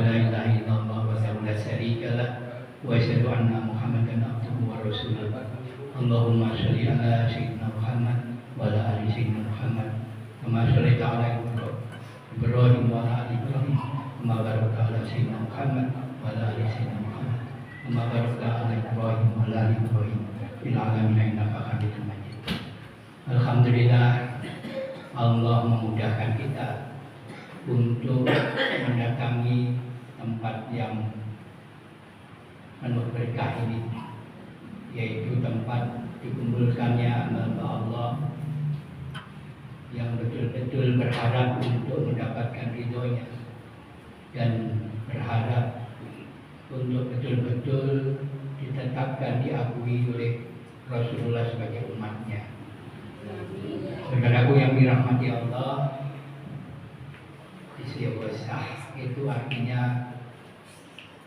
la ilaha illallah wahdahu la syarika lah wa asyhadu anna Muhammadan abduhu wa rasuluh. Allahumma shalli ala sayyidina Muhammad wa ala ali sayyidina Muhammad kama shallaita ala Ibrahim wa ala ali Ibrahim kama barakta ala sayyidina Muhammad wa ala ali sayyidina Muhammad kama barakta ala Ibrahim wa ala ali Ibrahim fil alamin innaka Hamidum Majid. Alhamdulillah, Allah memudahkan kita untuk mendatangi tempat yang penuh berkah ini, yaitu tempat dikumpulkannya hamba Allah yang betul-betul berharap untuk mendapatkan ridhonya dan berharap untuk betul-betul ditetapkan diakui oleh Rasulullah sebagai umatnya. Saudaraku yang dirahmati Allah, istighosah itu artinya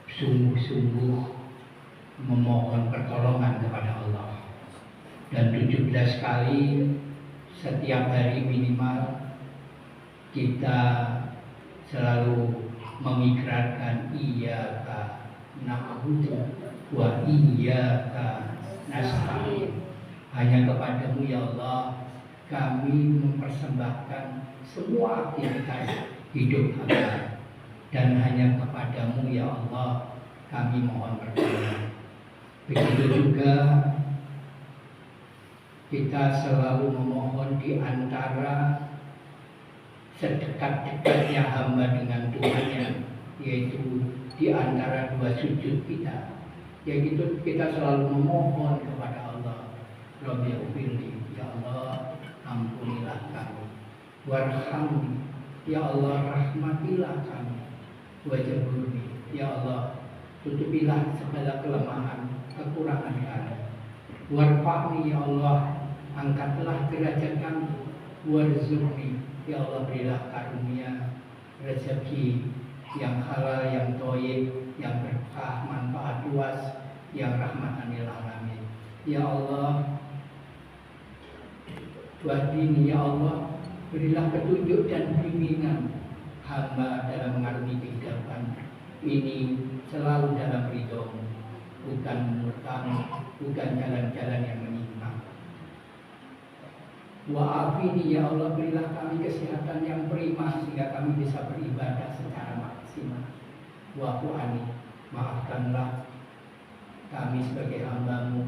sungguh-sungguh memohon pertolongan kepada Allah. Dan 17 kali setiap hari minimal kita selalu mengikrarkan iyyaka na'budu wa iyyaka nasta'in. Hanya kepadamu ya Allah kami mempersembahkan semua aktivitas hidup kami, dan hanya kepadamu ya Allah kami mohon pertolongan. Begitu juga kita selalu memohon di antara sedekat-dekatnya hamba dengan Tuhannya, yaitu di antara dua sujud kita, yaitu kita selalu memohon kepada Allah, Rabbi ufirli, ya Allah ampunilah kami, warhamni, ya Allah rahmatilah kami, wajburni, ya Allah tutupilah segala kelemahan kekurangan kami, warfa'ni, ya Allah angkatlah derajat kami, warzuqni, ya Allah berilah karunia rezeki yang halal, yang thayyib, yang berkah, manfaat luas, yang rahmatan lil alamin. Ya Allah wahdini, ya Allah berilah petunjuk dan bimbingan hamba dalam mengarungi kehidupan ini selalu dalam ridho-Mu, bukan menurut-Mu, bukan jalan-jalan yang menyimpang. Wa'afini, ya Allah berilah kami kesehatan yang prima sehingga kami bisa beribadah secara maksimal. Wa'fu'ani, maafkanlah kami sebagai hamba-Mu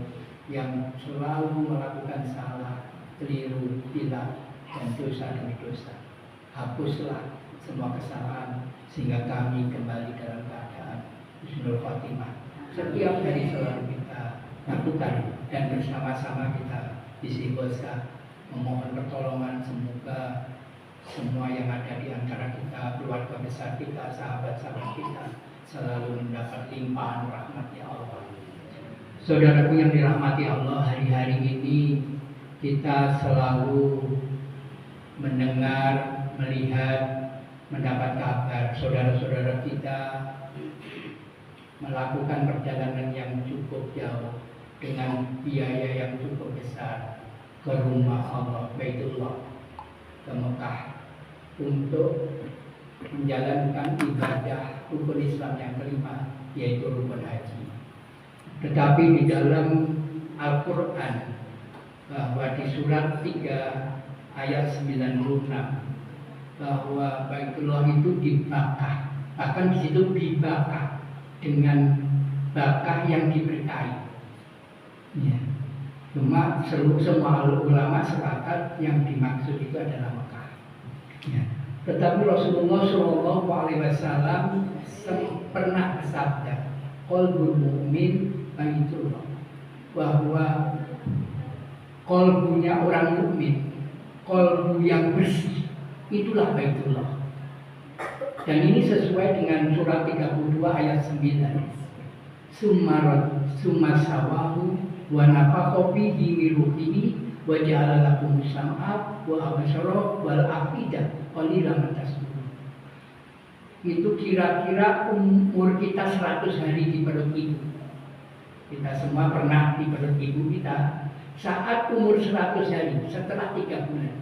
yang selalu melakukan salah, keliru, hilang, dan dosa demi dosa. Hapuslah semua kesalahan sehingga kami kembali dalam keadaan husnul khotimah. Setiap hari selalu kita lakukan dan bersama-sama kita istighosah memohon pertolongan, semoga semua yang ada di antara kita, keluarga besar kita, sahabat-sahabat kita selalu mendapat limpahan rahmat-Nya Allah. Saudaraku yang dirahmati Allah, hari-hari ini kita selalu mendengar, melihat, mendapat kabar saudara-saudara kita melakukan perjalanan yang cukup jauh dengan biaya yang cukup besar ke rumah Allah, Baitullah, ke Mekah untuk menjalankan ibadah rukun Islam yang kelima, yaitu rukun haji. Tetapi di dalam Al-Quran bahwa di surat 3 ayat 96 bahwa Baitullah itu dibakar, bahkan di situ dibakar dengan bakah yang diberkahi. Ya. Cuma semua ulama sepakat yang dimaksud itu adalah Mekah. Ya. Tetapi Rasulullah Shallallahu Alaihi Wasallam pernah bersabda, qalbul mu'min baitullah, bahwa qalbunya orang mukmin, qalbu yang bersih, itulah Baitullah. Dan ini sesuai dengan surat 32 ayat 9. Summa sawahu wa nafakha fihi min ruhihi wa ja'ala lakum sam'a wa absara wal afidah qalilan ma tashkurun. Itu kira-kira umur kita 100 hari di perut ibu. Kita semua pernah di perut ibu kita. Saat umur 100 hari, setelah 3 bulan,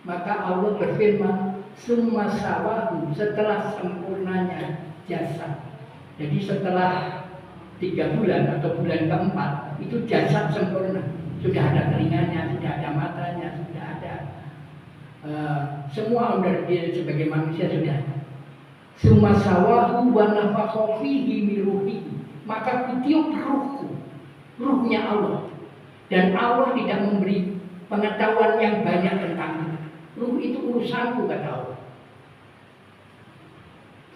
maka Allah berfirman, summa sawahu, setelah sempurnanya jasad. Jadi setelah 3 bulan atau bulan keempat itu jasad sempurna, sudah ada telinganya, sudah ada matanya, sudah ada semua organ dia sebagai manusia sudah ada. Summa sawahu wa nafakha fihi min ruhihi, maka kutiup ruhku, ruhnya Allah, dan Allah tidak memberi pengetahuan yang banyak tentangnya. Ruh itu urusanku, kata Allah.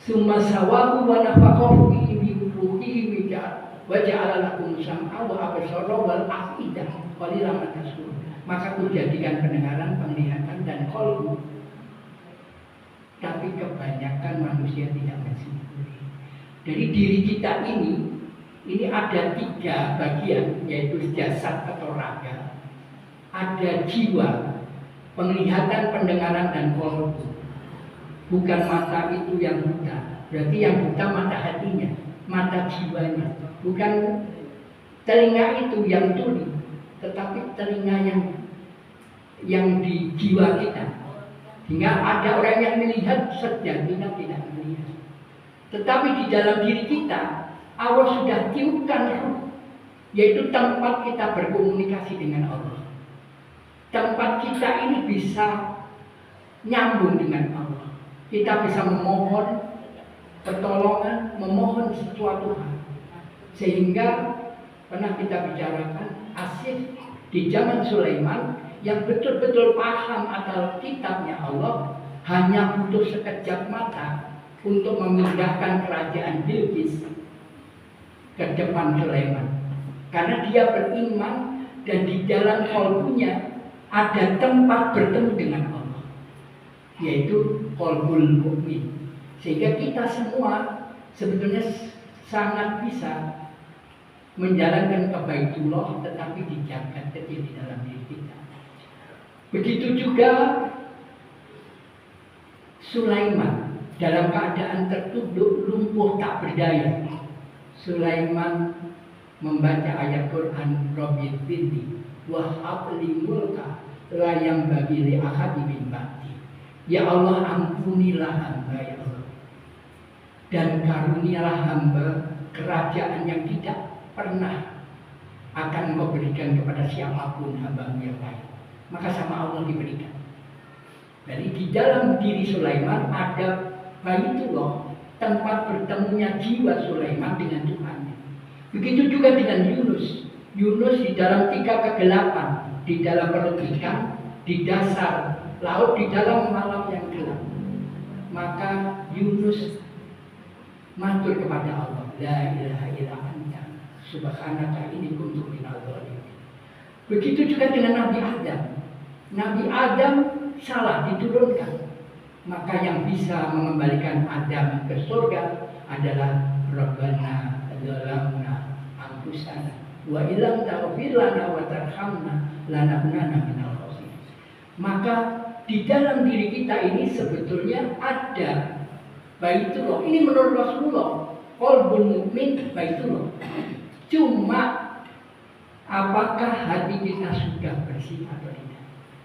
Summa sawahu wa nafakha fihi min ruhihi wa ja'ala lakum sam'a wa absara wal afidah qalilan ma tashkurun. Maka kujadikan pendengaran, penglihatan dan qalbu. Tapi kebanyakan manusia tidak mensyukuri. Dari diri kita ini ada 3 bagian, yaitu jasad atau raga, ada jiwa, penglihatan, pendengaran dan qalbu. Bukan mata itu yang buta, berarti yang buta mata hatinya, mata jiwanya. Bukan telinga itu yang tuli, tetapi telinga yang di jiwa kita. Hingga ada orang yang melihat sejatinya tidak melihat. Tetapi di dalam diri kita Allah sudah tiupkan ruh, yaitu tempat kita berkomunikasi dengan Allah. Tempat kita ini bisa nyambung dengan Allah. Kita bisa memohon pertolongan, memohon sesuatu hal. Sehingga pernah kita bicarakan Asif di zaman Sulaiman yang betul-betul paham akan kitabnya Allah, hanya butuh sekejap mata untuk memindahkan kerajaan Bilqis ke depan Sulaiman. Karena dia beriman dan di dalam qalbunya ada tempat bertemu dengan Allah, yaitu qalbul mukmin. Sehingga kita semua sebetulnya sangat bisa menjalankan kebaitullah, tetapi dijaga kecil di dalam diri kita. Begitu juga Sulaiman dalam keadaan tertunduk lumpuh tak berdaya. Sulaiman membaca ayat Quran, Rabbi firli wa habli mulka la yanbaghi li ahadin min ba'di. Ya Allah, ampunilah hamba ya Allah, dan karunialah hamba kerajaan yang tidak pernah akan Engkau berikan kepada siapapun hamba yang lain. Maka sama Allah diberikan. Jadi di dalam diri Sulaiman ada Baitullah, tempat bertemunya jiwa Sulaiman dengan Tuhan. Begitu juga dengan Yunus. Yunus di dalam 3 kegelapan, di dalam perut ikan, di dasar laut, di dalam malam yang gelap. Maka Yunus matur kepada Allah, la ilaha illa anta subhanaka inni kuntu minadh dhalimin. Begitu juga dengan Nabi Adam. Nabi Adam salah diturunkan, maka yang bisa mengembalikan Adam ke surga adalah Rabbana dzalamna anfusana wa illam taghfir lana wa tarhamna lanakunanna minal khasirin. Maka di dalam diri kita ini sebetulnya ada Baitullah. Ini menurut Rasulullah, qalbul mukmin Baitullah. Cuma apakah hati kita sudah bersih atau tidak?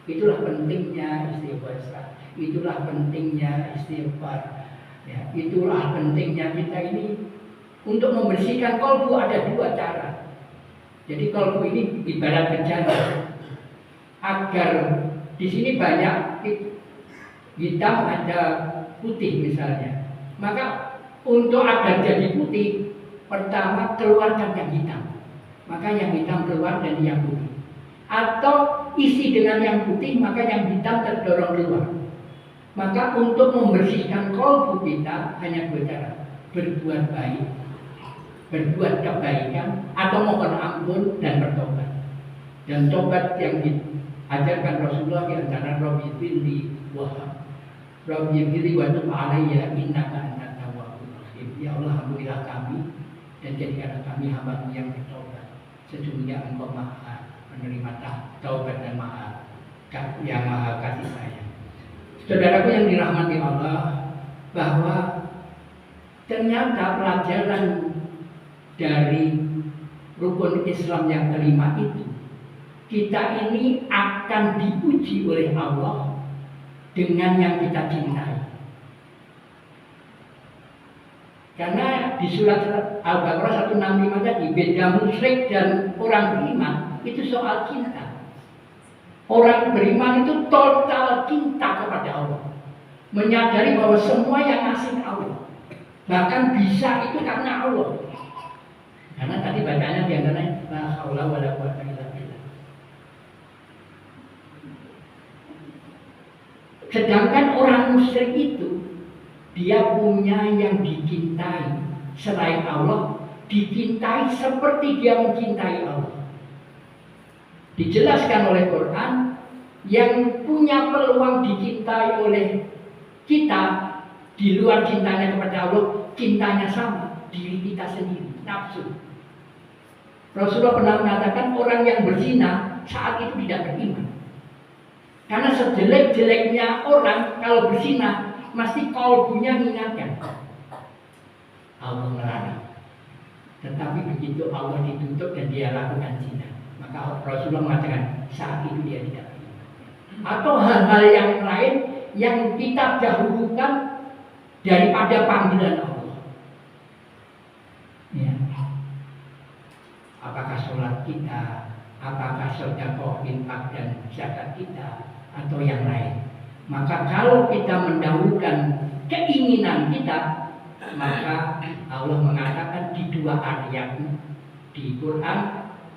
Itulah pentingnya istighfar. Itulah pentingnya istighfar. Ya, itulah pentingnya kita ini untuk membersihkan qalbu. Ada 2 cara. Jadi qalbu ini ibarat bejana. Agar di sini banyak hitam, ada putih misalnya. Maka untuk agar jadi putih, pertama keluarkan yang hitam. Maka yang hitam keluar dan yang putih. Atau isi dengan yang putih, maka yang hitam terdorong keluar. Maka untuk membersihkan qalbu kita hanya 2 cara. Berbuat baik, berbuat kebaikan, atau mohon ampun dan bertobat. Dan tobat yang diajarkan Rasulullah di antara Rabbi firli wa tub alayya innaka antat tawwabur rahim. Ya Allah, ampunilah kami dan jadikanlah kami hamba-Mu yang bertobat. Sesungguhnya Engkau Maha menerima taubat dan yang Maha kasih sayang. Saudaraku yang dirahmati Allah, bahwa ternyata pelajaran dari rukun Islam yang kelima itu, kita ini akan diuji oleh Allah dengan yang kita cintai. di surat Al-Baqarah 165 tadi, beda musyrik dan orang beriman itu soal cinta. Orang beriman itu total cinta kepada Allah, menyadari bahwa semua yang ngasih Allah, bahkan bisa itu karena Allah. Karena tadi bacanya di antaranya la haula wala quwwata illa billah. Sedangkan orang musyrik itu dia punya yang dicintai selain Allah, dicintai seperti dia mencintai Allah. Dijelaskan oleh Quran, yang punya peluang dicintai oleh kita di luar cintanya kepada Allah, cintanya sama, diri kita sendiri, nafsu. Rasulullah pernah mengatakan orang yang berzina saat itu tidak beriman. Karena sejelek-jeleknya orang kalau berzina, mesti kalbunya mengingatkan Allah melarang. Tetapi begitu Allah ditutup dan dia lakukan zina, maka Rasulullah mengatakan saat itu dia tidak beriman. Atau hal-hal yang lain yang kita dahulukan daripada panggilan Allah. Ya. Apakah sholat kita, apakah sedekah, infak dan zakat kita, atau yang lain. Maka kalau kita mendahulukan keinginan kita, maka Allah mengatakan di dua ayat di Quran,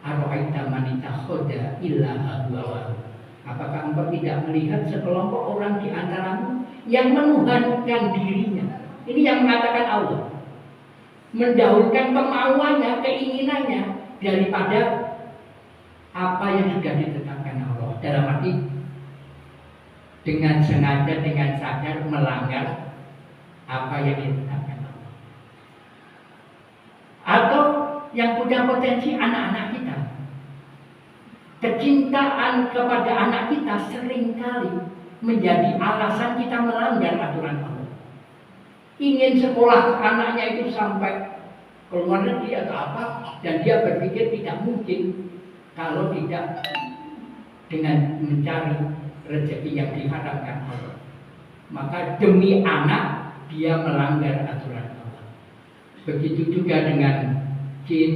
Ara'aita man ittakhadha ilaha hawahu. Apakah engkau tidak melihat sekelompok orang di antaramu yang menuhankan dirinya? Ini yang mengatakan Allah. Mendahulukan kemauannya, keinginannya daripada apa yang sudah ditetapkan Allah. Dalam arti dengan sengaja, dengan sadar melanggar apa yang ditetapkan Allah. Atau yang punya potensi anak-anak kita. Kecintaan kepada anak kita seringkali menjadi alasan kita melanggar aturan Allah. Ingin sekolah anaknya itu sampai ke luar negeri atau apa, dan dia berpikir tidak mungkin kalau tidak dengan mencari rezeki yang diharapkan Allah. Maka demi anak dia melanggar aturan Allah. Begitu juga dengan jin,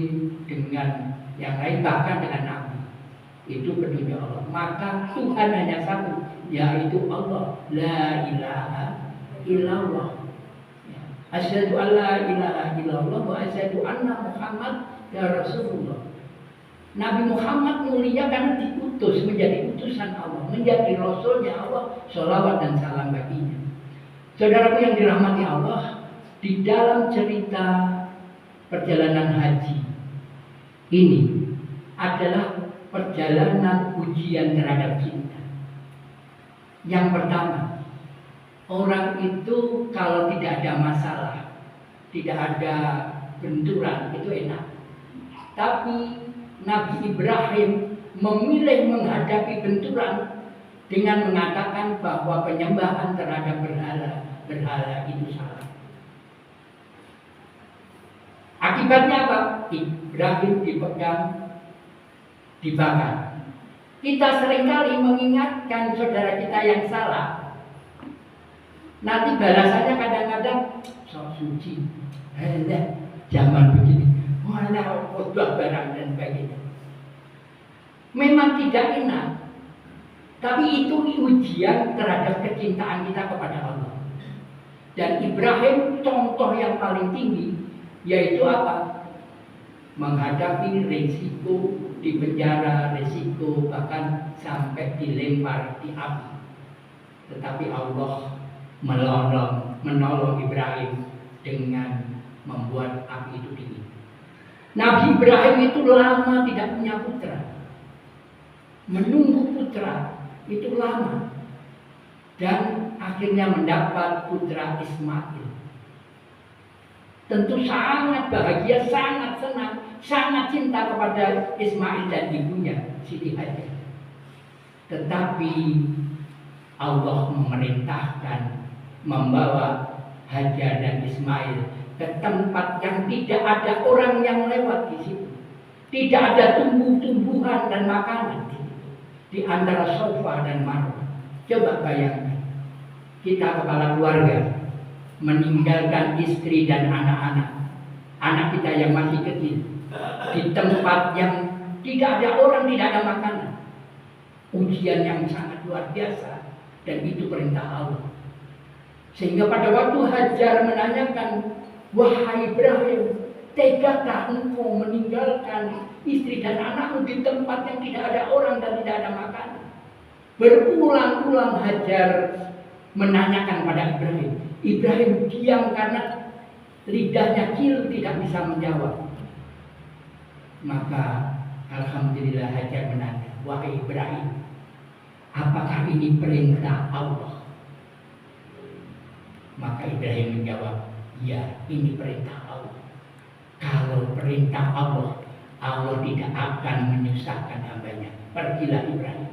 dengan yang lain, bahkan dengan nabi. Itu petunjuk Allah. Maka Tuhan hanya satu, yaitu Allah. La ilaha illallah. Asyhadu an la ilaha illallah wa asyhadu anna Muhammad ya Rasulullah. Nabi Muhammad mulia karena diutus menjadi utusan Allah, menjadi rasulnya Allah, sholawat dan salam baginya. Saudaraku yang dirahmati Allah, di dalam cerita perjalanan haji ini adalah perjalanan ujian terhadap cinta. Yang pertama, orang itu kalau tidak ada masalah, tidak ada benturan, itu enak. Tapi Nabi Ibrahim memilih menghadapi benturan dengan mengatakan bahwa penyembahan terhadap berhala itu salah. Akibatnya apa? Ibrahim dipegang, dibakar. Kita seringkali mengingatkan saudara kita yang salah. Nanti balasannya kadang-kadang sok suci. Zaman begini, mana khotbah barang dan sebagainya. Memang tidak enak, tapi itu ujian terhadap kecintaan kita kepada Allah. Dan Ibrahim contoh yang paling tinggi, yaitu apa? Menghadapi risiko di penjara, risiko bahkan sampai dilempar di api. Tetapi Allah menolong Ibrahim dengan membuat api itu dingin. Nabi Ibrahim itu lama tidak punya putra. Menunggu putra itu lama. Dan akhirnya mendapat putra Ismail. Tentu sangat bahagia, sangat senang, sangat cinta kepada Ismail dan ibunya, Siti Hajar. Tetapi Allah memerintahkan membawa Hajar dan Ismail ke tempat yang tidak ada orang yang lewat di situ. Tidak ada tumbuh-tumbuhan dan makanan di situ. Di antara Safa dan Marwah. Coba bayangkan, kita kepala keluarga meninggalkan istri dan anak-anak anak kita yang masih kecil di tempat yang tidak ada orang, tidak ada makanan. Ujian yang sangat luar biasa, dan itu perintah Allah. Sehingga pada waktu Hajar menanyakan, wahai Ibrahim, tegakah engkau meninggalkan istri dan anakmu di tempat yang tidak ada orang dan tidak ada makanan? Berulang-ulang Hajar menanyakan pada Ibrahim. Ibrahim diam karena lidahnya kil tidak bisa menjawab. Maka alhamdulillah Hajar menanya, wahai Ibrahim, apakah ini perintah Allah? Maka Ibrahim menjawab, ya, ini perintah Allah. Kalau perintah Allah, Allah tidak akan menyusahkan hambanya. Pergilah Ibrahim.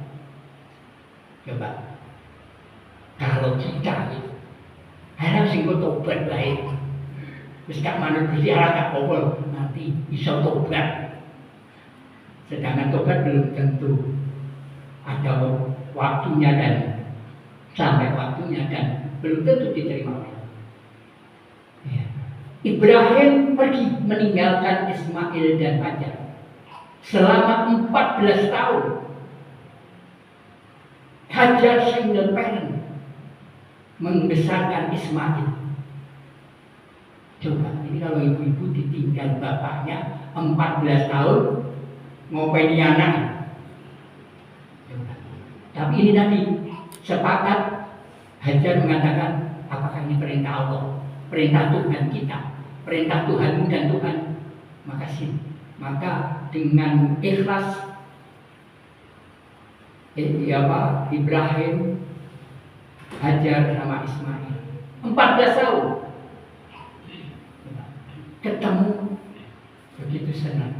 Coba, kalau kita itu, harap singko tobat baik. Terus gak manut Gusti Allah gak apa nanti iso tobat. Sedangkan tobat belum tentu ada waktunya dan sampai waktunya dan belum tentu diterima oleh Allah. Ya. Ibrahim pergi meninggalkan Ismail dan Hajar selama 14 tahun. Hajar single parent membesarkan Ismail. Coba, ini kalau ibu-ibu ditinggal bapaknya 14 tahun, ngapain anak? Tapi ini tadi sepakat Hajar mengatakan, apakah ini perintah Allah, perintah Tuhan kita, perintah Tuhanmu dan Tuhan. Makasih. Maka dengan ikhlas Ibrahim, Hajar sama Ismail 14 tahun ketemu, begitu senang.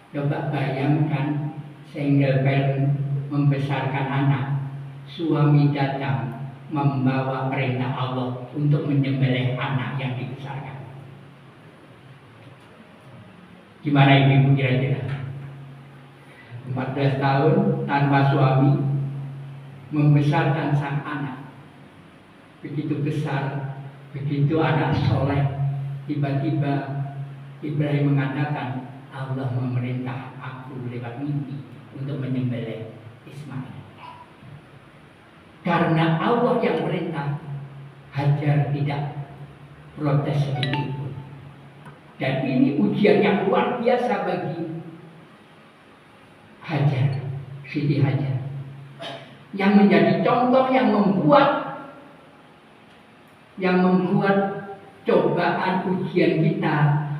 Coba bayangkan single parent membesarkan anak, suami datang membawa perintah Allah untuk menyembelih anak yang dibesarkan. Gimana ibu kira-kira? 14 tahun tanpa suami membesarkan sang anak, begitu besar, begitu anak soleh. Tiba-tiba Ibrahim mengatakan, Allah memerintah aku lewat mimpi untuk menyembelih Ismail. Karena Allah yang perintah, Hajar tidak protes sedikit pun. Dan ini ujian yang luar biasa bagi Hajar, Siti Hajar, yang menjadi contoh yang membuat cobaan ujian kita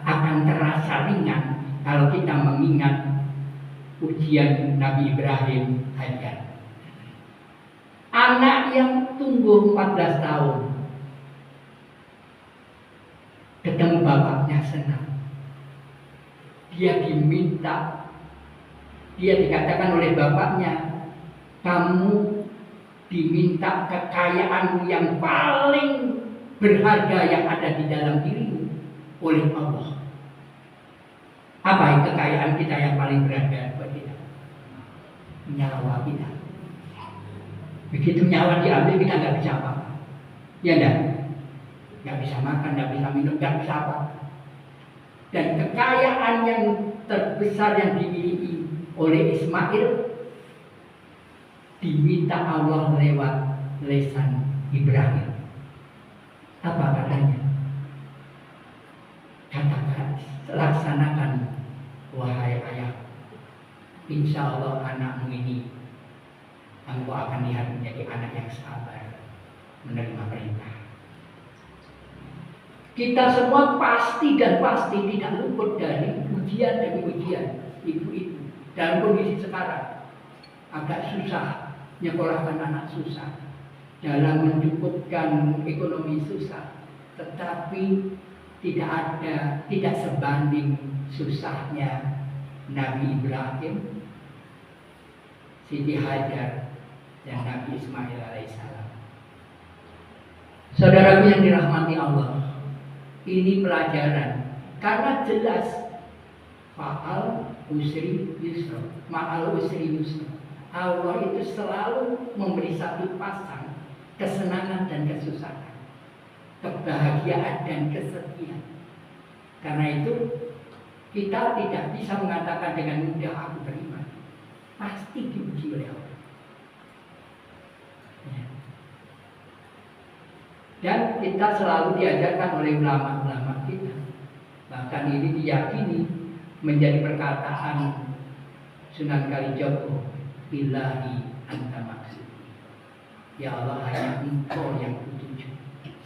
akan terasa ringan kalau kita mengingat ujian Nabi Ibrahim Hajar. Anak yang tumbuh 14 tahun ketemu bapaknya senang. Dia dikatakan oleh bapaknya, kamu diminta kekayaanmu yang paling berharga yang ada di dalam dirimu oleh Allah. Apa kekayaan kita yang paling berharga buat kita? Nyawa kita. Begitu nyawa diambil, kita nggak bisa apa-apa. Ya enggak? Nggak bisa makan, nggak bisa minum, nggak bisa apa. Dan kekayaan yang terbesar yang dimiliki oleh Ismail diminta Allah lewat lisan Ibrahim. Apa katanya? Katakan, laksanakan wahai ayah. Insya Allah anakmu ini engkau akan lihat menjadi anak yang sabar, menerima perintah. Kita semua pasti tidak luput dari ujian demi ujian. Ibu-ibu dalam kondisi sekarang agak susah nyekolahkan anak, susah dalam mencukupkan ekonomi, susah, tetapi tidak sebanding susahnya Nabi Ibrahim, Siti Hajar, dan Nabi Ismail alaihissalam. Saudaraku yang dirahmati Allah, ini pelajaran karena jelas fa'al usri yusra, ma'al usri yusra. Allah itu selalu memberi satu pasang kesenangan dan kesusahan, kebahagiaan dan kesedihan. Karena itu kita tidak bisa mengatakan dengan mudah aku beriman. Pasti diuji oleh Allah. Ya. Dan kita selalu diajarkan oleh ulama-ulama kita. Bahkan ini diyakini menjadi perkataan Sunan Kalijogo, billahi anta maksud. Ya Allah, hanya Engkau yang kutuju.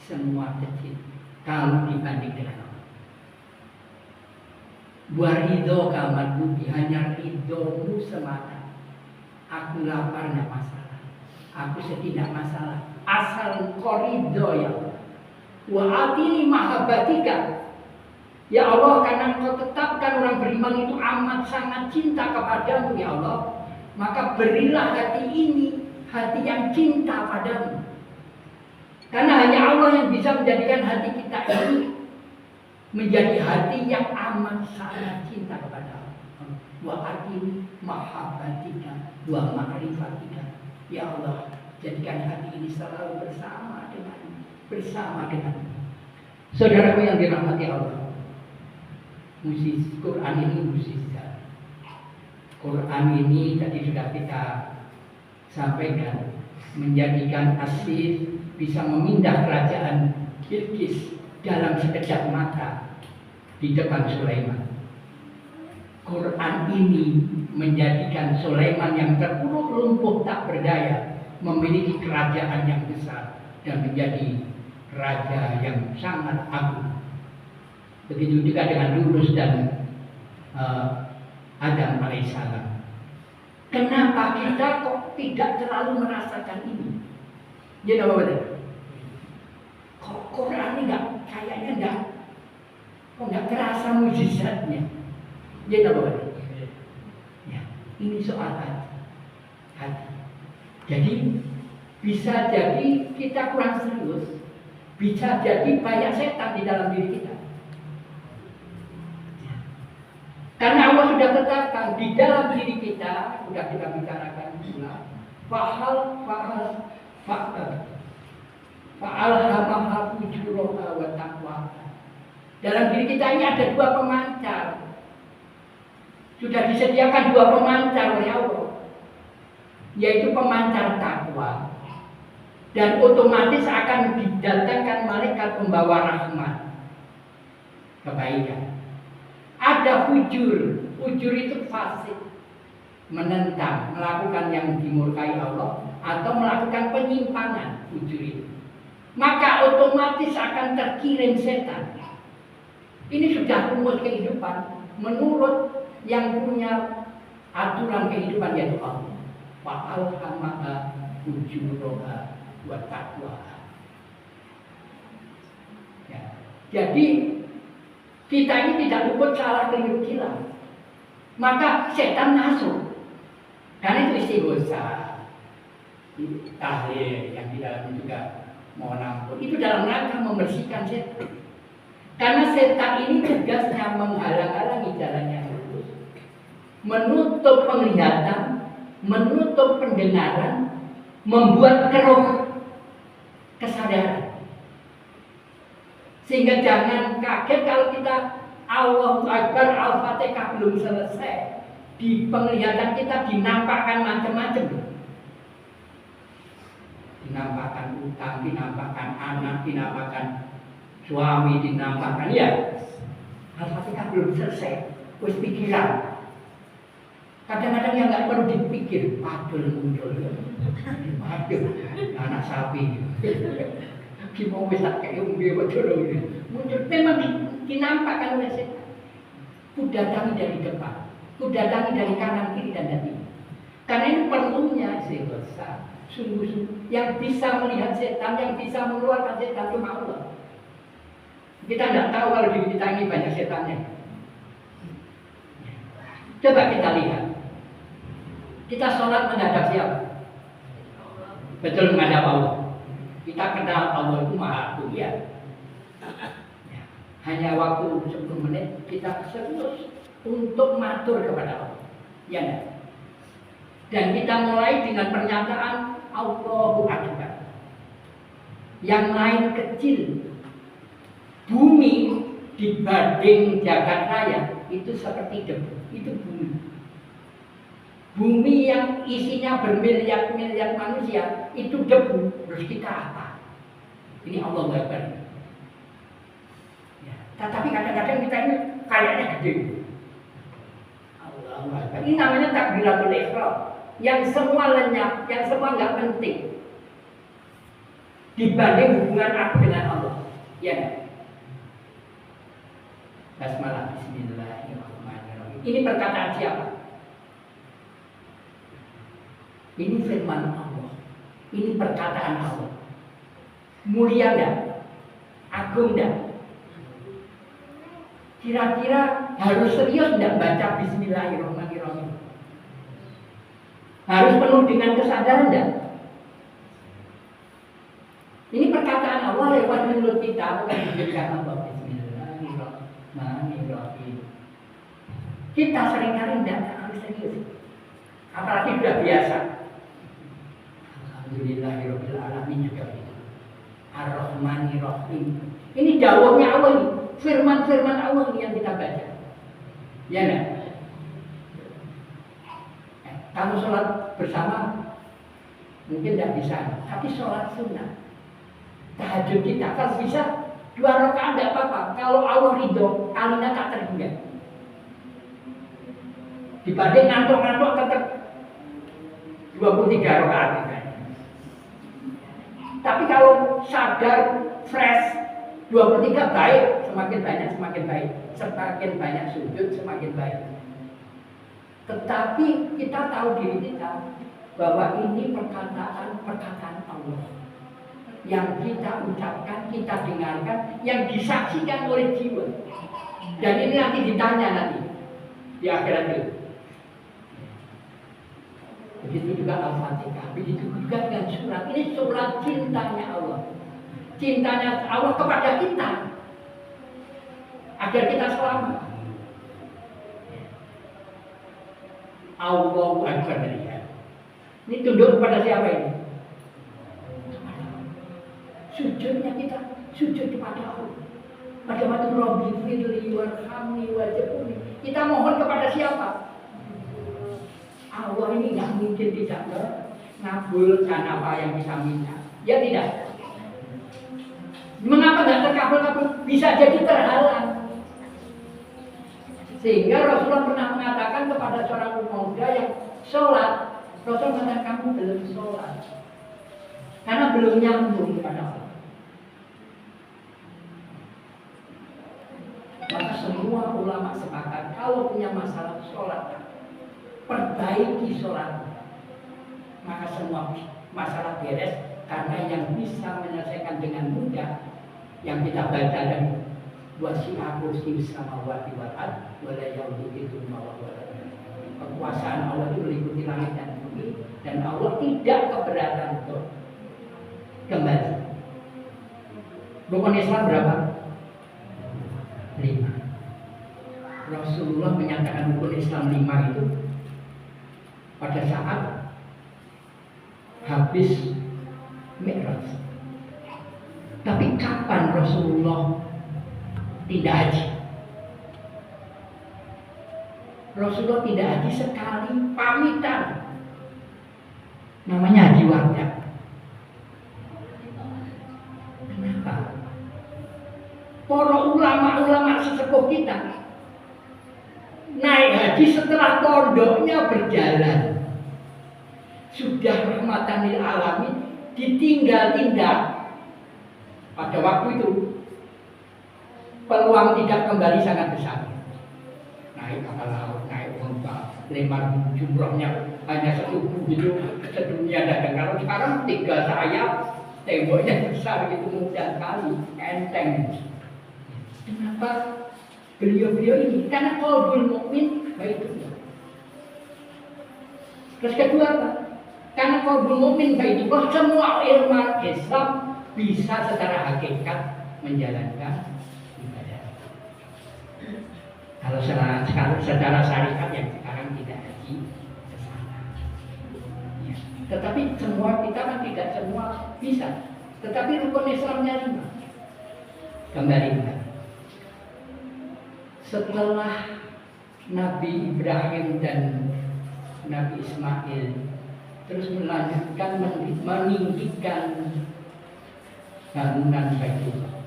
Semua kecil kalau dibanding dengan Allah. Waridho kamadlubi, hanya ridhomu semata. Aku lapar tidak masalah, aku sedih tidak masalah, asal Engkau ridho ya Allah. Wa atini mahabbatika, ya Allah, karena Engkau tetapkan orang beriman itu amat sangat cinta kepadamu ya Allah, maka berilah hati ini, hati yang cinta padamu. Karena hanya Allah yang bisa menjadikan hati kita ini menjadi hati yang amat sangat cinta kepada Allah. Wa atini mahabbatika wa ma'rifatika, ya Allah, jadikan hati ini selalu bersama dengan saudaraku yang dirahmati Allah. Musisi Quran ini musisat. Quran ini tadi sudah kita sampaikan menjadikan Asir bisa memindah kerajaan Bilqis dalam sekejap mata di depan Sulaiman. Quran ini menjadikan Sulaiman yang terpuruk lumpuh tak berdaya memiliki kerajaan yang besar dan menjadi raja yang sangat agung. Begitu juga dengan Yunus dan Adam alaihissalam. Kenapa kita kok tidak terlalu merasakan ini? Jadi apa betul? Kok Quran ini kayaknya nggak terasa mujizatnya? Jadi apa betul? Ya, ini soal hati. Jadi bisa jadi kita kurang serius, bisa jadi banyak setan di dalam diri kita. Karena Allah sudah tetapkan di dalam diri kita, sudah kita bicarakan pula, fa'alhamaha fujuraha wa taqwaha. Dalam diri kita ini ada dua pemancar. Sudah disediakan dua pemancar oleh Allah, yaitu pemancar takwa, dan otomatis akan didatangkan malaikat pembawa rahmat, kebaikan. Ada fujur itu fasik, menentang, melakukan yang dimurkai Allah atau melakukan penyimpangan, fujur itu. Maka otomatis akan terkirim setan. Ini sudah rumus kehidupan menurut yang punya aturan kehidupan, yaitu Allah. Fa'alhamaha fujuraha wa taqwaha. Ya. Jadi kita ini tidak luput salah keliru hilang. Maka setan masuk. Karena itu istighosa, tahlil yang di dalamnya juga mohon ampun. Itu dalam rangka membersihkan setan. Karena setan ini tugasnya menghalang-halangi jalan yang lurus, menutup penglihatan, menutup pendengaran, membuat keruh kesadaran. Sehingga jangan kaget kalau kita Allahu Akbar, Al-Fatihah belum selesai, di penglihatan kita dinampakkan macam-macam. Dinampakkan utang, dinampakkan anak, dinampakkan suami, dinampakkan ya. Al-Fatihah belum selesai, wis pikiran. Kadang-kadang yang nggak perlu dipikir, padul muncul. Padul, anak sapi. Kita bisa kayak umbi betul muncul. Memang dinampakkan oleh setan. Ku datangi dari depan, ku datangi dari kanan, kiri dan dari. Karena ini perlunya sebesar, sungguh-sungguh yang bisa melihat setan, yang bisa mengeluarkan setan cuma Allah. Kita tidak tahu kalau diri kita ini banyak setannya. Coba kita lihat. Kita sholat menghadap siapa? Betul, menghadap Allah. Kita kenal Allah itu Maha Agung ya. Hanya waktu 10 menit kita serius untuk matur kepada Allah. Ya enggak? Dan kita mulai dengan pernyataan Allahu Akbar. Yang lain kecil. Bumi dibanding jagat raya itu seperti debu, itu bumi. Bumi yang isinya bermiliar-miliar manusia itu debu, terus kita apa? Ini Allah Akbar. Ya. Tetapi kadang-kadang kita ini kayaknya gede. Allah Akbar. Ini namanya takbiratul ihram. Yang semua lenyap, yang semua nggak penting dibanding hubungan aku dengan Allah. Ya. Basmalah Bismillahirrahmanirrahim. Ini perkataan siapa? Ini firman Allah. Ini perkataan Allah. Mulia enggak? Agung enggak? Kira-kira harus serius enggak baca Bismillahirrahmanirrahim? Harus penuh dengan kesadaran enggak? Ini perkataan Allah lewat mulut kita, bukan diberikan Allah. Bismillahirrahmanirrahim. Kita seringkali tidak terlalu serius, apalagi sudah biasa. Alhamdulillahirabbil alamin juga begitu. Ar-Rahmanir-Rahim. Ini dawuhnya Allah ini, firman-firman Allah ini yang kita baca. Ya enggak? Kamu sholat bersama mungkin tidak bisa, tapi sholat sunnah. Tahajud kita kalau bisa 2 rakaat tidak apa-apa. Kalau Allah ridho, alina tak terhingga. Dibanding ngantuk-ngantuk tetap 23 rakaat. Tapi kalau sadar, fresh, 23 baik, semakin baik. Semakin banyak sujud, semakin baik. Tetapi kita tahu diri kita bahwa ini perkataan Allah yang kita ucapkan, kita dengarkan, yang disaksikan oleh jiwa. Dan ini nanti ditanya nanti di akhirat itu. Begitu juga Al-Fatihah, begitu juga dengan surat. Ini surat cintanya Allah. Cintanya Allah kepada kita agar kita selamat. Allahu Akbar. Ini tunduk kepada siapa ini? Sujudnya kita sujud kepada Allah. Pada waktu Rabbi firli warhamni wajibuni. Kita mohon kepada siapa? Allah ini nggak mungkin tidak mengabulkan apa yang kita minta. Ya tidak. Mengapa nggak terkabul-kabul? Bisa jadi terhalang. Sehingga Rasulullah pernah mengatakan kepada seorang pemuda yang sholat, Rasul mengatakan kamu belum sholat karena belum nyambung kepada Allah. Maka semua ulama sepakat kalau punya masalah sholat, perbaiki sholat, maka semua masalah beres. Karena yang bisa menyelesaikan dengan mudah yang kita baca dari wasi'a kursi samawati wal ardh wala yaudhuhu hifdzuhuma. Kekuasaan Allah itu meliputi langit dan bumi, dan Allah tidak keberatan untuk kembali. Rukun Islam berapa? 5. Rasulullah menyatakan rukun Islam 5 itu pada saat habis Mi'raj. Tapi kapan Rasulullah tidak haji? Rasulullah tidak haji sekali pamitan. Namanya haji wada. Kenapa? Para ulama-ulama sesepuh kita naik haji setelah pondoknya berjalan. Sudah rahmatan lil alamin, ditinggal tindak. Pada waktu itu peluang tidak kembali sangat besar. Naik kapal laut, naik unta, lempar jumrohnya hanya setubuh gitu, sedunia dadang. Kalau sekarang 3 sayap, temboknya besar gitu, mudah sekali, enteng. Kenapa beliau-beliau ini? Karena qalbul mukmin baitullah. Terus kedua apa? Karena qalbul mukmin baitullah, semua ilmu Islam bisa secara hakikat menjalankan ibadah. Kalau secara syariat yang sekarang tidak haji ke sana. Ya. Tetapi semua kita kan tidak semua bisa. Tetapi rukun Islamnya 5. Kembali. setelah Nabi Ibrahim dan Nabi Ismail terus melanjutkan meninggikan bangunan Baitullah,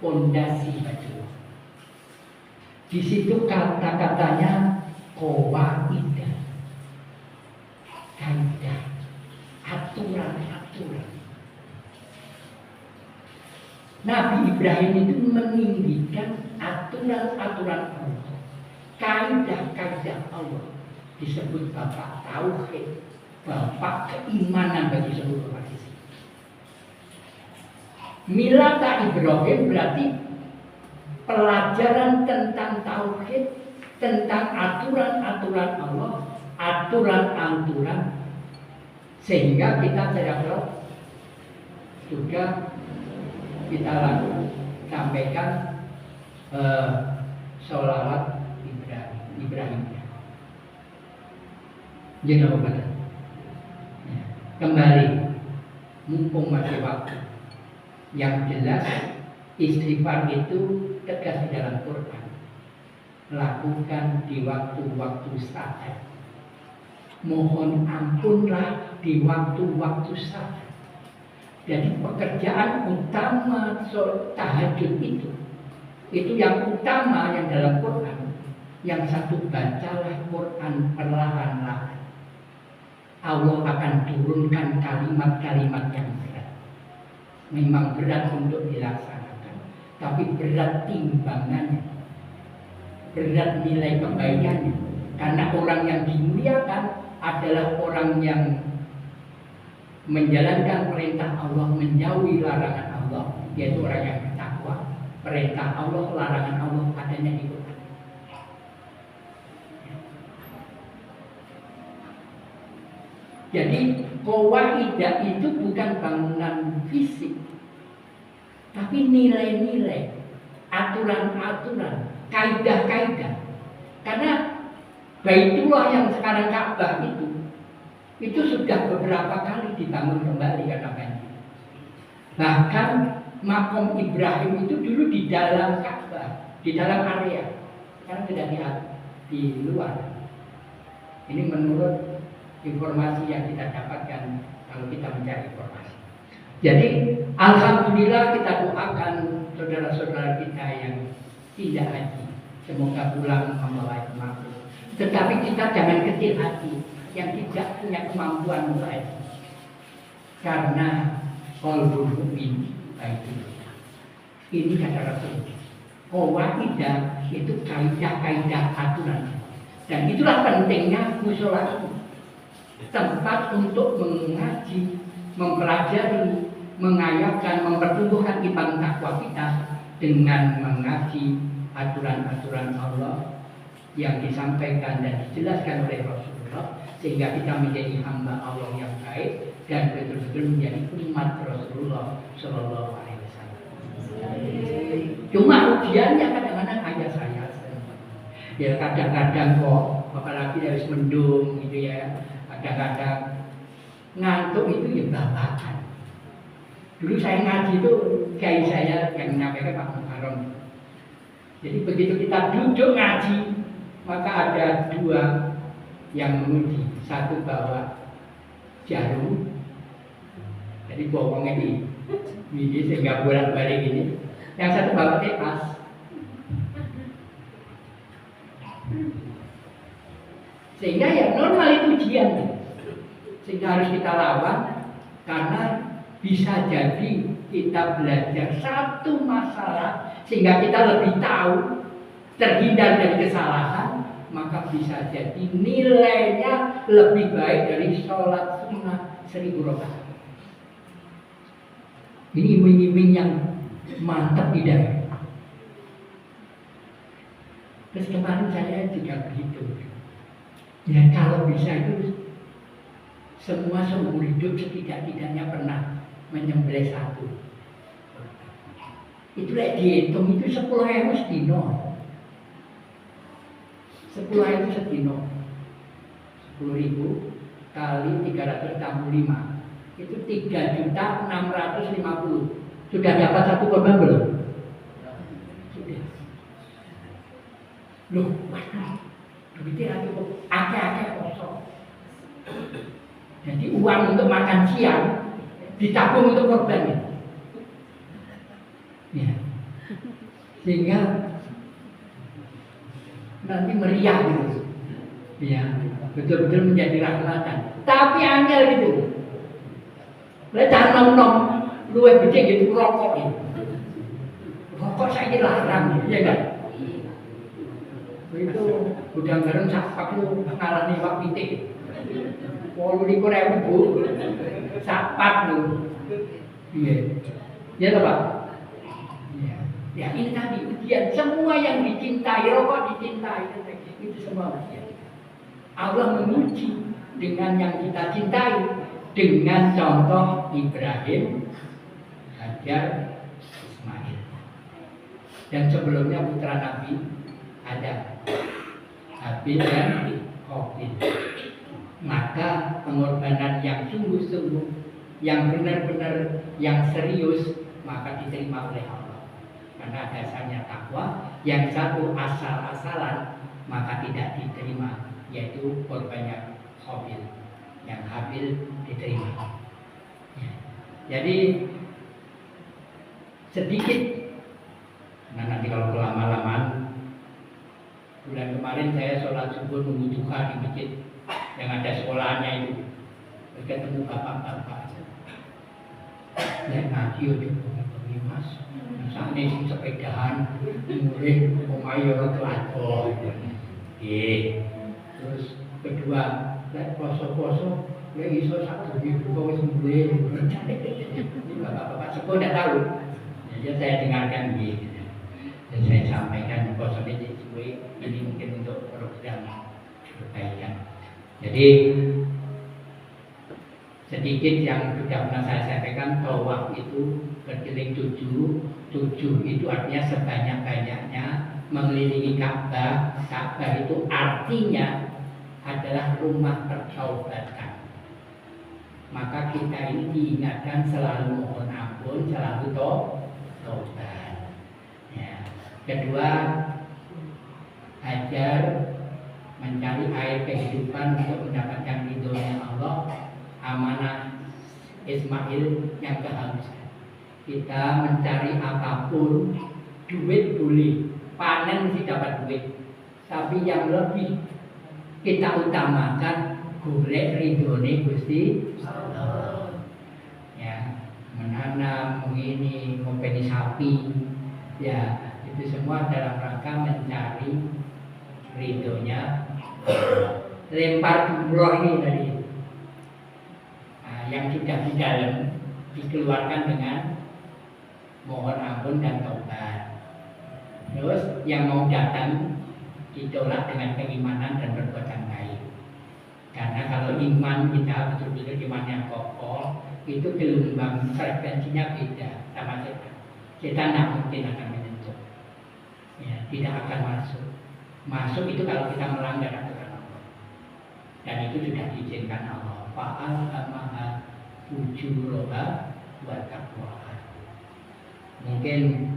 pondasi Baitullah. Di situ kata-katanya qawaidah, kaidah, aturan-aturan. Nabi Ibrahim itu meninggikan aturan-aturan Allah, kaidah-kaidah Allah, disebut bapak tauhid, bapak keimanan bagi seluruh umat Islam. Milata Ibrahim berarti pelajaran tentang tauhid, tentang aturan-aturan Allah, aturan-aturan, sehingga kita tidak juga kita sampaikan sholawat Ibrahim. Jadi apa? Kembali, mumpung masih waktu. Yang jelas istighfar itu tegas di dalam Quran. Lakukan di waktu-waktu saja. Mohon ampunlah di waktu-waktu saja. Jadi pekerjaan utama tahajud itu yang utama yang dalam Quran. Yang satu, bacalah Quran perlahan-lahan. Allah akan turunkan kalimat-kalimat yang berat. Memang berat untuk dilaksanakan, tapi berat timbangannya, berat nilai kebaikannya. Karena orang yang dimuliakan adalah orang yang menjalankan perintah Allah, menjauhi larangan Allah, yaitu orang yang bertakwa. Perintah Allah, larangan Allah adanya di Quran. Jadi qawaidah itu bukan bangunan fisik, tapi nilai-nilai, aturan-aturan, kaidah-kaidah. Karena Baitullah yang sekarang Ka'bah itu sudah beberapa kali dibangun kembali karena banjir. Bahkan makom Ibrahim itu dulu di dalam Ka'bah, di dalam area, karena tidak di luar. Ini menurut informasi yang kita dapatkan kalau kita mencari informasi. Jadi alhamdulillah kita doakan saudara-saudara kita yang tidak haji, semoga pulang membawa kemampuan. Tetapi kita jangan kecil hati yang tidak punya kemampuan untuk haji, karena qalbul mu'min baitullah. Ini kata Rasul. Qawaidah itu kaidah-kaidah aturan, dan itulah pentingnya mushola, tempat untuk mengaji, mempelajari, mengayakan, mempertumbuhkan iman takwa kita dengan mengaji aturan-aturan Allah yang disampaikan dan dijelaskan oleh Rasulullah, sehingga kita menjadi hamba Allah yang baik dan betul-betul menjadi umat Rasulullah Shallallahu Alaihi Wasallam. Cuma ujiannya kadang-kadang hanya saya, ya kadang-kadang kok, apalagi harus mendung gitu ya. Kadang-kadang ngantuk itu ya babakan. Dulu saya ngaji itu kiai saya yang menyampaikan Pak Muharram. Jadi begitu kita duduk ngaji, maka ada dua yang menguji. Satu bawa jarum, jadi bawangnya ini sehingga bolak-balik ini. Yang satu bawa tepas. Sehingga ya normal itu ujian, sehingga harus kita lawan, karena bisa jadi kita belajar satu masalah sehingga kita lebih tahu, terhindar dari kesalahan, maka bisa jadi nilainya lebih baik dari sholat sunnah 1000 rakaat. Ini iming-iming yang mantap tidak? Terus kemarin saya juga begitu. Ya kalau bisa itu semua seumur hidup setidak-tidaknya pernah menyembelih satu. Itu dihitung itu 10.000 sedino. 10.000 sedino. 10.000 kali 365 itu 3.650. Sudah dapat satu korban belum? Sudah. Loh, waduh, duitnya lagi kok akeh-akeh kosong. Jadi uang untuk makan siang ditabung untuk korban. Ya. Sehingga nanti meriah gitu. Ya, betul-betul menjadi rahmatan. Tapi angel gitu. Jangan nom-nom luwih becik gitu rokok ini. Rokok saya larang, ya kan? Itu gudang garam sapak itu ngalami wak pitik. 18.000 Bu. Sapak lu. Iya. Ya toh, Pak? Iya. Ya ini tadi ujian, semua yang dicintai, rokok dicintai, itu semua ujian. Allah menguji dengan yang kita cintai, dengan contoh Ibrahim, Hajar, Ismail. Dan sebelumnya putra Nabi ada Habil dan Qabil. Maka pengorbanan yang sungguh-sungguh, yang benar-benar, yang serius, maka diterima oleh Allah. Karena dasarnya takwa. Yang satu asal-asalan, maka tidak diterima, yaitu korbannya Qabil. Yang Habil diterima. Ya. Jadi sedikit. Nah nanti kalau kelama-lamaan, bulan kemarin saya sholat subuh nunggu duha di masjid yang ada sekolahnya itu, ketemu bapak-bapak. Ya ngaji udah begini mas, misalnya si sepedahan, mulai omayo atau terus kedua, poso-poso, iso satu minggu kau sembuh. Ini bapak-bapak sekolah tidak tahu. Jadi saya dengarkan gitu. Dan saya sampaikan poso ini mungkin untuk program perbaikan. Jadi sedikit yang sudah pernah saya sampaikan, tawaf itu berkeliling 7 itu artinya sebanyak-banyaknya mengelilingi Ka'bah. Ka'bah itu artinya adalah rumah pertaubatan. Maka kita ini diingatkan selalu mohon ampun, selalu taubat. Ya. Kedua, Hajar mencari air kehidupan untuk mendapatkan ridhonya Allah. Amanah Ismail yang kehausan. Kita mencari apapun, duit boleh, panen sih dapat duit, tapi yang lebih kita utamakan golek ridhone Gusti Allah. Ya, menanam, begini, ngopeni sapi, ya itu semua dalam rangka mencari ridhonya. Lempar jumroh ini tadi, yang sudah di dalam dikeluarkan dengan mohon ampun dan taubat. Terus yang mau datang ditolak dengan keimanan dan perbuatan baik. Karena kalau iman kita betul-betul iman yang kokoh, itu gelombang frekuensinya beda sama setan. Setan tidak mungkin akan menyentuh, ya, tidak akan masuk. Masuk itu kalau kita melanggar aturan Allah. Dan itu sudah diizinkan Allah. Fa'al-amaha fujuroha wa taqwaha. Mungkin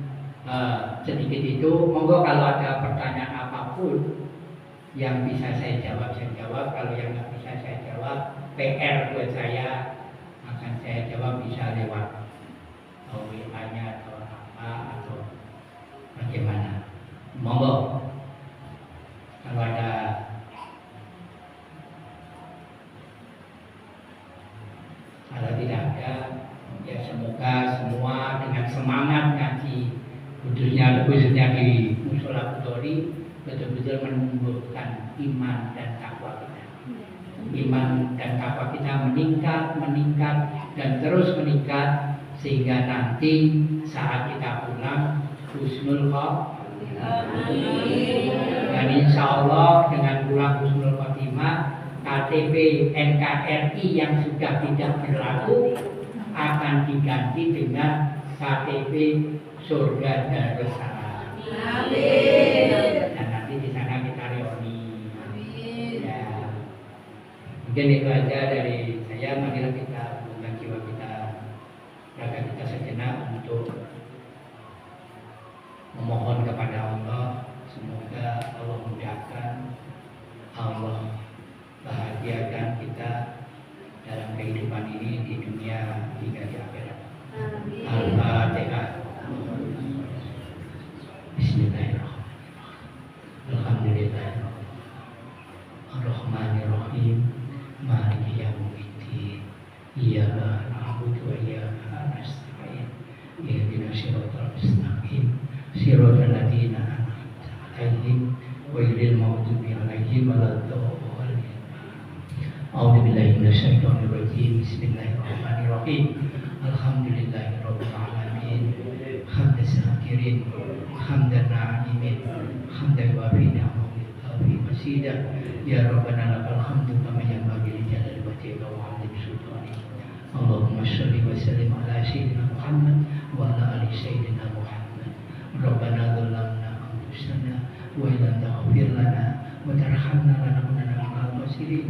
sedikit itu. Monggo kalau ada pertanyaan apapun yang bisa saya jawab, saya jawab. Kalau yang nggak bisa saya jawab, PR buat saya, akan saya jawab bisa lewat WA-nya atau apa atau bagaimana. Monggo kalau ada. Kalau tidak ada, ya semoga semua dengan semangat ngaji, khususnya di Mushola Bukhari, betul-betul menumbuhkan iman dan takwa kita. Iman dan takwa kita meningkat dan terus meningkat, sehingga nanti saat kita pulang husnul khotimah. Dan insya Allah dengan pulang husnul khotimah, KTP NKRI yang sudah tidak berlaku akan diganti dengan KTP surga Darussalam. Amin. Dan nanti di sana kita reuni. Amin. Ya. Mungkin itu aja dari saya. Marilah kita bukan jiwa kita, raga kita sejenak untuk memohon kepada Allah Semoga Allah mudahkan, Allah bahagiakan kita dalam kehidupan ini di dunia hingga di akhirat. Al-Fatihah. Bismillahirrahmanirrahim. Alhamdulillahirrahmanirrahim. Ar-Rahmanirrahim. Maliki yaumiddin. Iyyaka na'budu wa iyyaka nasta'in. Ihdinas siratal mustaqim. Siratal ladzina an'amta 'alaihim ghairil maghdubi 'alaihim waladdallin. A'udzu billahi minasyaitonir rajim. Bismillahirrahmanirrahim. Alhamdulillahirabbil alamin. Hamdan syakirin, hamdan na'imin, hamdan wafi ni'amatil kafi masidah. Ya Rabbana lakal hamdu kama yanbaghi li jalali wajhika wa 'azimi sultanik. Allahumma shalli wa sallim ala sayyidina Muhammad wa ala ali sayyidina Muhammad. Rabbana dzalamna anfusana wa illam taghfir lana wa tarhamna lanakunanna minal khasirin.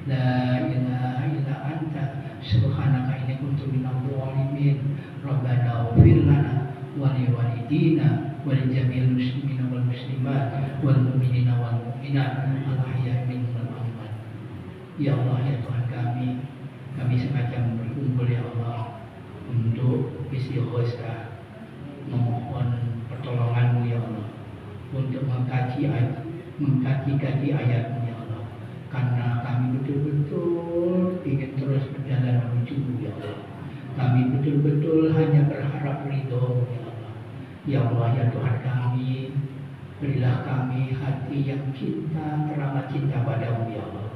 La ilaha illa anta subhanaka inni kuntu minadh dhalimin. Rabbana ighfir lana wa li walidina wa li jami'il muslimina wal muslimat wal mu'minina wal mu'minat al ahya'i minhum wal amwat. Ya Allah, ya Tuhan kami sengaja berkumpul ya Allah untuk istighosah, memohon pertolongan-Mu ya Allah, untuk mengkaji ayat-Mu ya Allah, karena kami betul-betul ingin terus berjalan menuju-Mu ya Allah. Kami betul-betul hanya berharap ridho-Mu ya Allah. Ya Allah, ya Tuhan kami, berilah kami hati yang cinta, teramat cinta padamu ya Allah.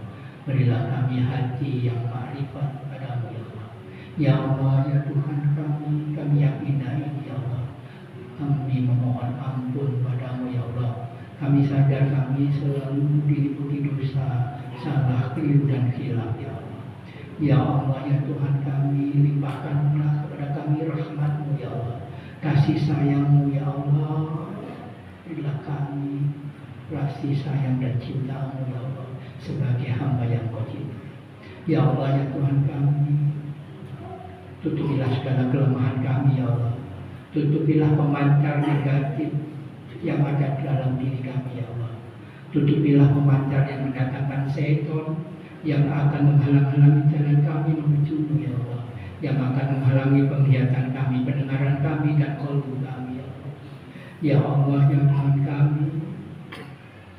Berilah kami hati yang ma'rifat padamu ya Allah. Ya Allah, ya Tuhan kami yakin ini ya Allah. Kami memohon ampun padamu ya Allah. Kami sadar kami selalu diliputi dosa, salah, keliru dan khilaf ya Allah. Ya Allah, ya Tuhan kami, limpahkanlah kepada kami rahmat-Mu ya Allah, kasih sayang-Mu ya Allah. Berilah kami kasih sayang dan cinta-Mu ya Allah sebagai hamba yang Kau cinta. Ya Allah, ya Tuhan kami, tutupilah segala kelemahan kami ya Allah. Tutupilah pemancar negatif yang ada dalam diri kami ya Allah. Tutupilah pemancar yang mendatangkan setan, yang akan menghalang-halangi jalan kami menuju-Mu ya Allah, yang akan menghalangi penglihatan kami, pendengaran kami, dan qalbu kami ya Allah. Ya Allah, ya Tuhan kami,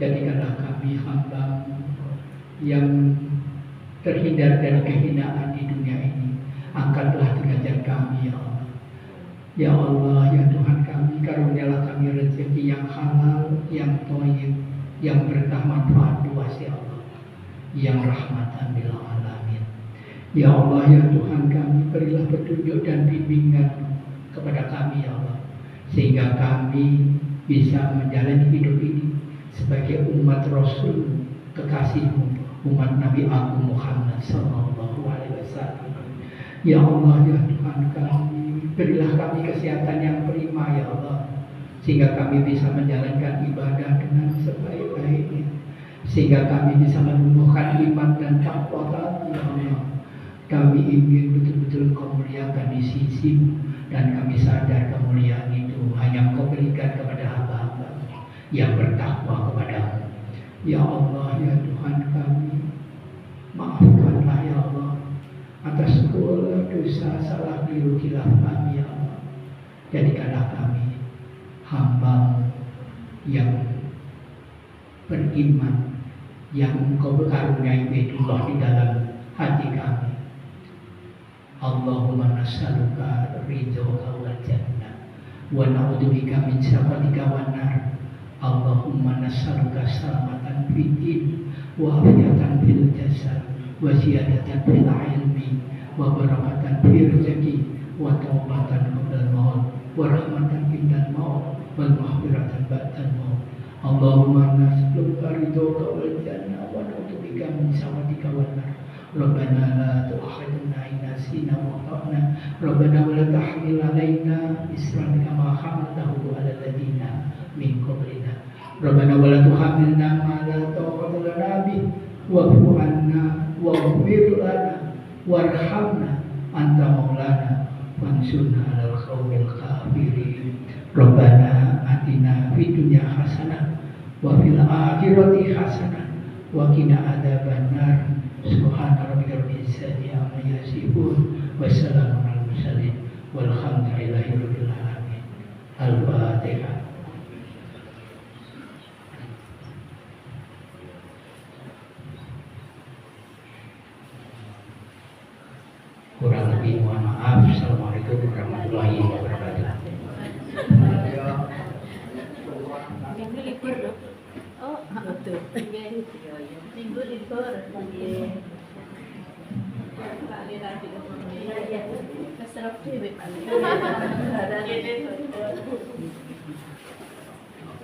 jadikanlah kami hamba-Mu yang terhindar dari kehinaan di dunia ini. Angkatlah derajat kami ya Allah. Ya Allah, ya Tuhan kami, karunialah kami rezeki yang halal, yang thayyib, yang berkah manfaat luas ya Allah, yang rahmatan lil alamin. Ya Allah, ya Tuhan kami, berilah petunjuk dan bimbingan kepada kami ya Allah, sehingga kami bisa menjalani hidup ini sebagai umat Rasul kekasih-Mu, umat Nabi Agung Muhammad sallallahu alaihi wasallam. Ya Allah, ya Tuhan kami, berilah kami kesehatan yang prima ya Allah, sehingga kami bisa menjalankan ibadah dengan sebaik-baiknya, sehingga kami bisa menumbuhkan iman dan takwa kami ya Allah. Kami ingin betul-betul Engkau muliakan di sisi-Mu, dan kami sadar kemuliaan itu hanya Engkau berikan kepada hamba-Hamba yang bertakwa kepada-Mu. Ya Allah, ya Tuhan kami, maafkanlah ya Allah atas segala dosa, salah, keliru, khilaf kami ya Allah. Jadikanlah kami hamba-Mu yang beriman, yang Engkau berkaruniai Baitullah di dalam hati kami. Allahumma nas'aluka ridhoka wal jannah wa na'udzubika min sakhatika wan nar. Allahumma nas'aluka salamatan fid din wa afiatan fil jasad wa ziyadatan fil ilmi wa barakatan fil rezeki wa taubatan qabla al-maut wa rahmatan indal maut wal maghfiratan ba'dal maut. Allahumma nas'aluka ridhoka wal jannah wa na'udzubika min sakhatika wan nar. Rabbana la tu'akhidna in nasina wa akhtana. Rabbana wa la tahmil 'alaina isran kama hamaltahu 'alal ladzina min qablina. Rabbana wa la tuhammilna ma la taqata lana bih wa'fu 'anna waghfir lana warhamna anta maulana wansurna 'alal qaumil kafirin. Rabbana atina fid dunya hasanah wa fil akhirati hasanah wa qina adzabannar. Subhana rabbika rabbil izzati amma yasifun wa salamun alal mursalin walhamdulillahi rabbil alamin. Al-Fatihah. Kurang lebih mohon maaf. Assalamualaikum warahmatullahi wabarakatuh. Minggu libur dong. Oh, betul. Minggu libur. Kali lagi keserap sih,